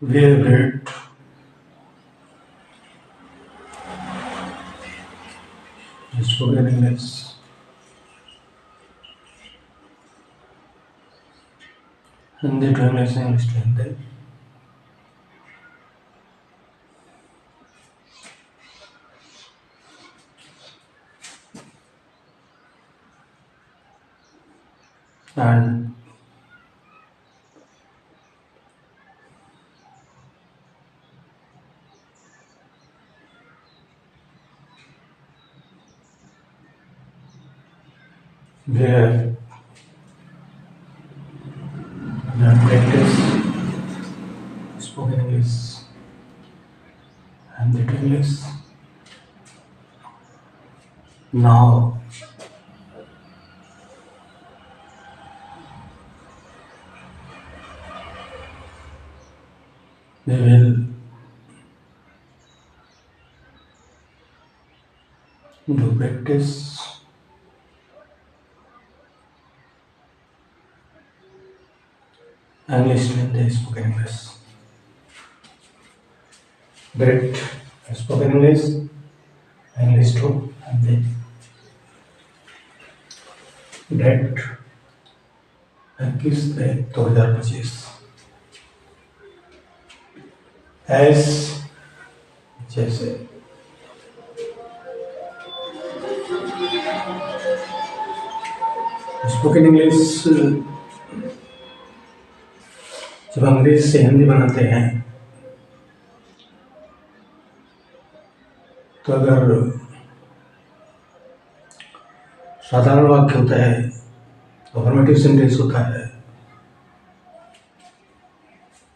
We have read spoken English Hindi to English, English to Hindi. And we have practice spoken English Hindi to English. Now we will do practice English to Hindi, spoken English. Great spoken English, English to Hindi. Date 21/1/2025 एस जैसे spoken English जब अंग्रेजी से हिंदी बनाते हैं तो अगर साधारण वाक्य होता है, अफर्मेटिव सेंटेंस होता है,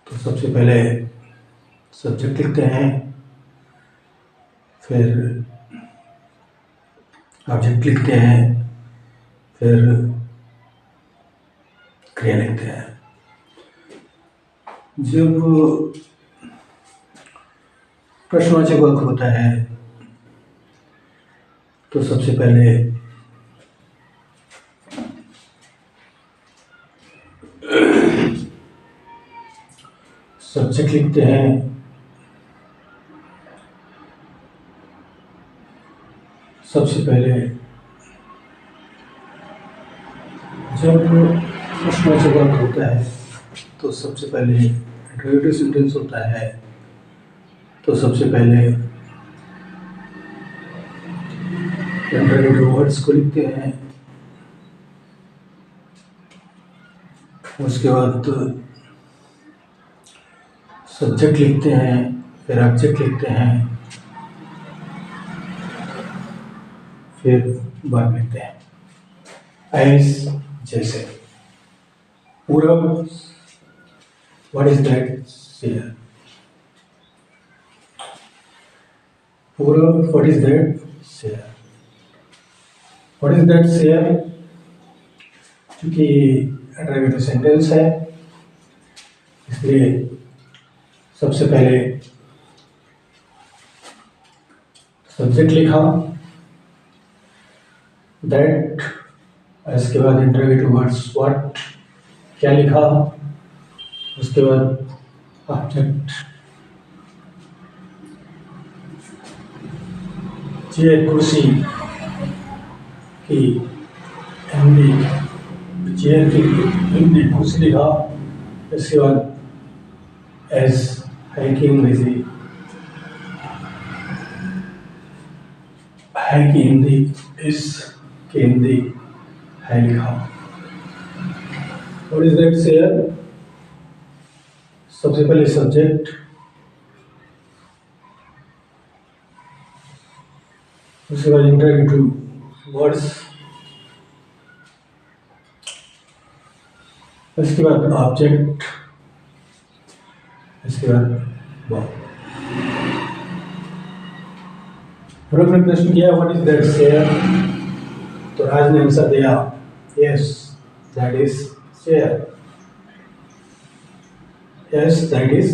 तो सबसे पहले सब्जेक्ट लिखते हैं, फिर ऑब्जेक्ट लिखते हैं, फिर क्रिया लिखते हैं। जब प्रश्नवाचक वाक्य होता है तो सबसे पहले सब्जेक्ट लिखते हैं, सबसे पहले जब प्रश्नवाचक वाक्य होता है तो सबसे पहले इंटरोगेटिव सेंटेंस होता है, तो सबसे पहले इंटरोगेटिव वर्ड्स को लिखते हैं, उसके बाद सब्जेक्ट लिखते हैं, फिर ऑब्जेक्ट लिखते हैं, फिर वर्ब लिखते हैं। एज जैसे पूरब, व्हाट इज दैट शेयर, पूरब what is that share, what is that share चूंकि इंटरोगेटिव सेंटेंस है इसलिए सबसे पहले सब्जेक्ट लिखा, दैट, इसके बाद इंटरोगेटिव वर्ड्स व्हाट क्या लिखा, उसके बाद ऑब्जेक्ट चेयर कुर्सी की हिंदी, चेयर की हिंदी कुर्सी लिखा, इसके बाद एज है कि अंग्रेजी, है कि हिंदी, इस की हिंदी है लिखा। व्हाट इज दैट शेयर, सबसे पहले सब्जेक्ट, उसके बाद इंटरोगेटिव वर्ड्स, इसके बाद ऑब्जेक्ट, इसके बाद वर्ब। पूरब ने प्रश्न किया व्हाट इज दैट शेयर, तो राज ने आंसर दिया yes that is share, yes that is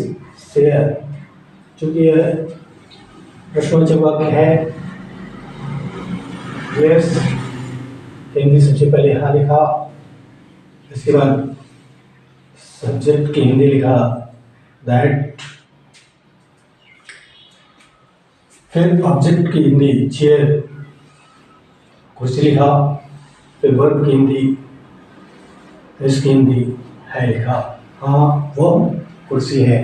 share. चूंकि यह प्रश्नवाचक वाक्य है, यस हिंदी सबसे पहले हाँ लिखा, इसके बाद सब्जेक्ट की हिंदी लिखा, दैट, फिर ऑब्जेक्ट की हिंदी चेयर, कुर्सी लिखा, फिर वर्ब की हिंदी, इसकी हिंदी है लिखा। हाँ वो कुर्सी है।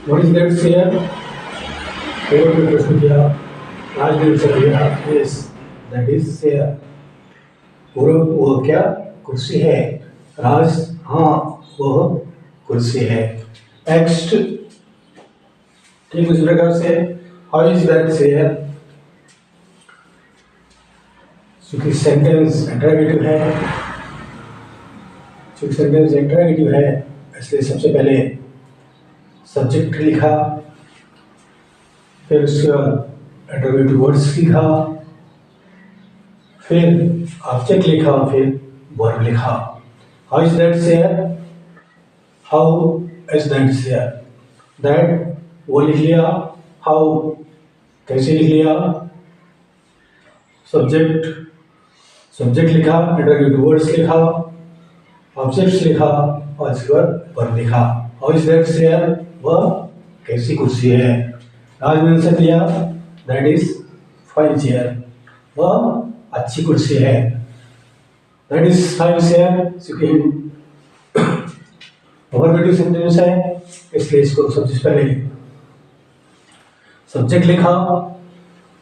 What is that chair? प्रश्न किया, आज ने उत्तर दिया यस दैट इज चेयर। पूर्व वो क्या कुर्सी है? राज हाँ वह कुर्सी है। नेक्स्ट, ठीक उसी प्रकार से हाउ इज दैट चेयर, क्योंकि सेंटेंस इंटरोगेटिव है, क्योंकि सेंटेंस इंटरोगेटिव है इसलिए सबसे पहले सब्जेक्ट लिखा, फिर उसके बाद इंटरोगेटिव वर्ड्स लिखा, फिर ऑब्जेक्ट लिखा, फिर वर्ब लिखा। How is that chair, how is that chair, that वो लिख लिया, हाउ कैसे लिख लिया, सब्जेक्ट सब्जेक्ट लिखा, इंटरोगेटिव वर्ड्स लिखा, ऑब्जेक्ट्स लिखा और इसके बाद वर्ब लिखा। हाउ इज दैट चेयर, वह कैसी कुर्सी है? राज ने आंसर दिया दैट इज फाइन चेयर, वह अच्छी कुर्सी है। दैट इज फाइन चेयर क्योंकि अफर्मेटिव सेंटेंस है इसलिए इसको सबसे पहले सब्जेक्ट लिखा,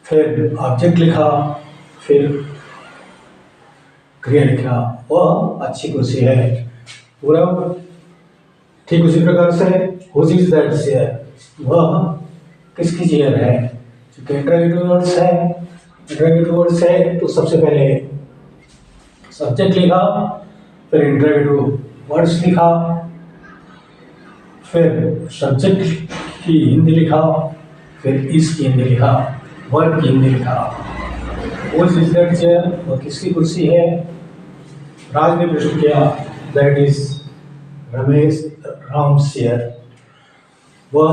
फिर ऑब्जेक्ट लिखा, फिर क्रिया लिखा, वह अच्छी कुर्सी है। पूरा ठीक उसी प्रकार से हुज इज दैट चेयर, वह किसकी चेयर है? क्योंकि इंटरोगेटिव वर्ड्स है, इंटरोगेटिव वर्ड्स है तो सबसे पहले सब्जेक्ट लिखा, फिर इंटरोगेटिव वर्ड्स लिखा, फिर सब्जेक्ट की हिंदी लिखा, फिर इसकी हिंदी लिखा, वर्ब की हिंदी लिखा। हुज इज दैट चेयर, वह किसकी कुर्सी है? राज ने प्रश्न किया that is Ramesh Ram's chair, वह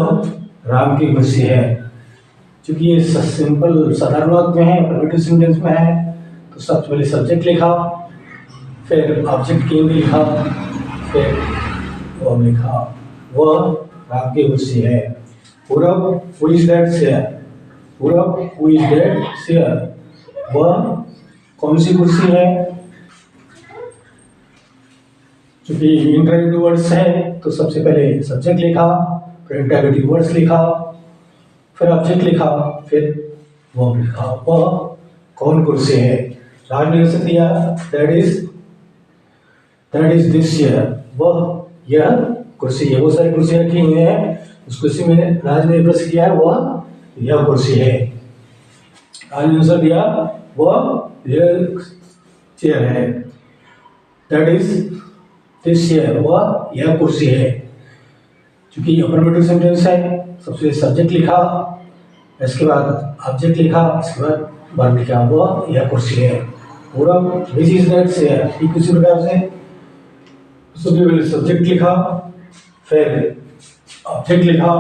राम की कुर्सी है। क्योंकि ये सिंपल साधारण वाक्य में है, अफर्मेटिव सेंटेंस में है, तो सबसे पहले सब्जेक्ट लिखा, फिर ऑब्जेक्ट की हिंदी लिखा, फिर वर्ब लिखा, वह राम की कुर्सी है। पूरब हु इज दैट चेयर, पूरब हु इज दैट चेयर, वह कौन सी कुर्सी है? क्योंकि इंटरोगेटिव वर्ड्स है तो सबसे पहले सब्जेक्ट लिखा, फिर इंटरोगेटिव वर्ड्स लिखा, फिर ऑब्जेक्ट लिखा, फिर वर्ब लिखा, वह कौन कुर्सी है? राज ने आंसर दिया दैट इज दिस चेयर, वह यह कुर्सी है। वो सारी कुर्सियां रखी हुई है, उस कुर्सी में राज ने प्रश्न किया है वह यह कुर्सी है। राज ने आंसर दिया वह यह चेयर है, दैट इज दिस चेयर, वह यह कुर्सी है। क्योंकि अफर्मेटिव सेंटेंस है, सबसे सब्जेक्ट लिखा, इसके बाद ऑब्जेक्ट लिखा, इसके बाद वर्ब लिखा, वह यह कुर्सी है। पूरा विच इज दैट चेयर, ठीक उसी प्रकार से सबसे पहले सब्जेक्ट लिखा, फिर ऑब्जेक्ट लिखा,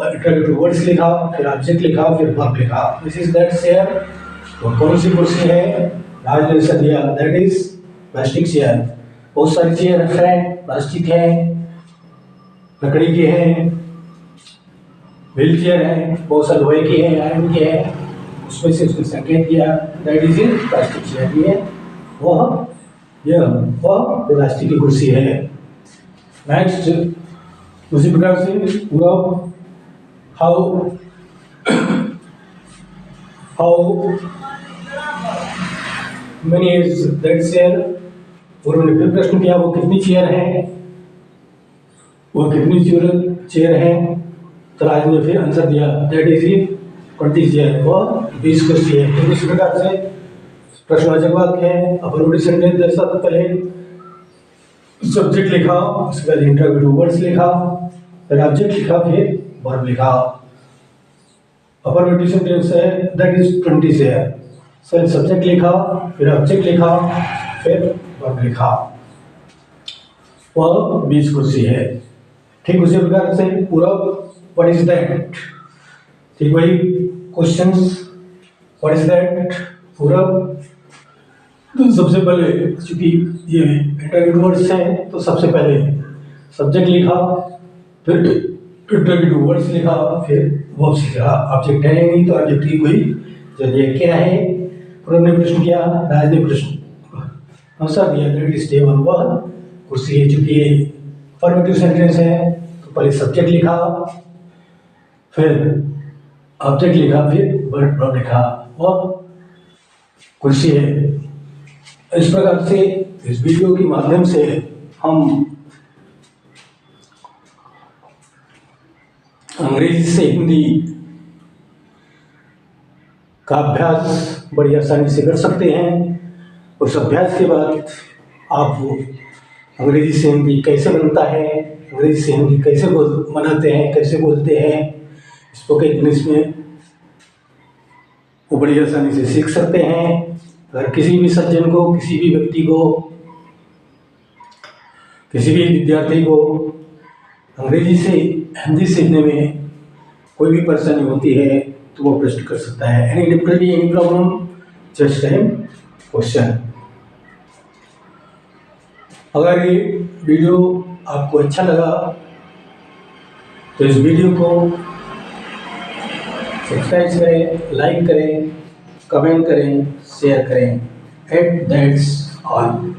इंटरोगेटिव वर्ड्स लिखा, फिर ऑब्जेक्ट लिखा, फिर वर्ब लिखा। विच इज दैट चेयर, वह कौन सी कुर्सी है? राज ने आंसर दिया दैट इज प्लास्टिक चेयर, बहुत सारी चेयर रख रहे हैं, प्लास्टिक है, लकड़ी की है, व्हील चेयर है, बहुत सारे लोहे की है, आयरन की है, उसमें से उसने संकेत किया that is in plastic chair, ये वह प्लास्टिक की कुर्सी है। नेक्स्ट उसी प्रकार से पूरा how many is that chair, पूर्व ने फिर प्रश्न किया वो कितनी चेयर है, वो कितनी चेयर है? तो राज ने फिर आंसर दिया दैट इज 20 चेयर, वह 20 कुर्सी है। तो इस प्रकार से प्रश्नवाचक वाक्य है, अफर्मेटिव सेंटेंस जैसा तो पहले सब्जेक्ट लिखा, उसके बाद इंटरोगेटिव वर्ड्स लिखा, फिर ऑब्जेक्ट लिखा, फिर वर्ब लिखा। अफर्मेटिव सेंटेंस है that is 20 chair, sir subject लिखा, फिर ऑब्जेक्ट लिखा, फिर वर्ब लिखा, वह 20 कुर्सी है। ठीक उसी प्रकार से पूरा व्हाट इज दैट, ठीक वही क्वेश्चंस व्हाट इज दैट पूरा। तो सबसे पहले क्योंकि ये इंटरोगेटिव वर्ड्स हैं तो सबसे पहले सब्जेक्ट लिखा, फिर इंटरव्यू वर्ड्स लिखा, फिर वर्ब्स लिखा। ऑब्जेक्ट है नहीं तो ऑब्जेक्ट की कोई जरिए क्या है। पूरब ने प्रश्न किया, राज ने प्रश्न आंसर दिया। दैट इज टेबल, वह कुर्सी है। चूंकि ये अफर्मेटिव सेंटेंस है तो पहले सब्जेक्ट लिखा, फिर ऑब्जेक्ट लिखा, फिर वर्ब लिखा, वह कुर्सी है। इस प्रकार से इस वीडियो के माध्यम से हम अंग्रेजी से हिंदी का अभ्यास बड़ी आसानी से कर सकते हैं। उस अभ्यास के बाद आप अंग्रेजी से हिंदी कैसे बनता है, अंग्रेजी से हिंदी कैसे बनाते हैं, कैसे बोलते हैं, स्पोकन इंग्लिश में वो बड़ी आसानी से सीख सकते हैं। अगर किसी भी सज्जन को, किसी भी व्यक्ति को, किसी भी विद्यार्थी को अंग्रेजी से हिंदी सीखने में कोई भी परेशानी होती है तो वो प्रश्न कर सकता है। Any difficulty, any problem, just time question. अगर ये वीडियो आपको अच्छा लगा तो इस वीडियो को सब्सक्राइब करें, लाइक करें, कमेंट करें, शेयर करें। At that's all.